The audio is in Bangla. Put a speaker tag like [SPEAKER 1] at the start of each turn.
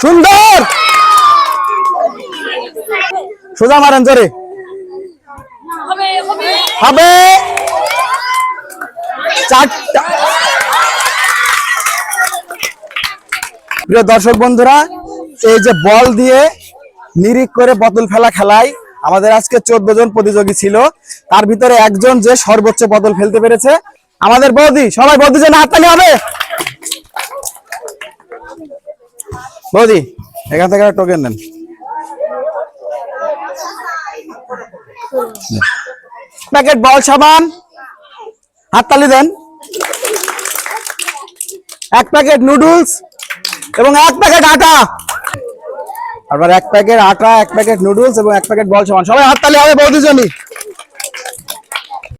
[SPEAKER 1] সুন্দর, সোজা মারেন জোরে, হবে 4টা। প্রিয় দর্শক বন্ধুরা, এই যে বল দিয়ে নিরিখ করে বোতল ফেলা খেলায় আমাদের আজকে 14 জন প্রতিযোগী ছিল, তার ভিতরে একজন যে সর্বোচ্চ বোতল ফেলতে পেরেছে আমাদের বৌদি। সবাই বৌদির জন্য হাততালি হবে। বৌদি এখান থেকে টোকেন নেন। প্যাকেট বল সাবান, হাততালি দেন। 1 প্যাকেট নুডলস এবং 1 প্যাকেট আটা। আবার 1 প্যাকেট আটা, 1 প্যাকেট নুডলস এবং 1 প্যাকেট বল সাবান। সবাই হাততালি হবে বৌদির জন্য।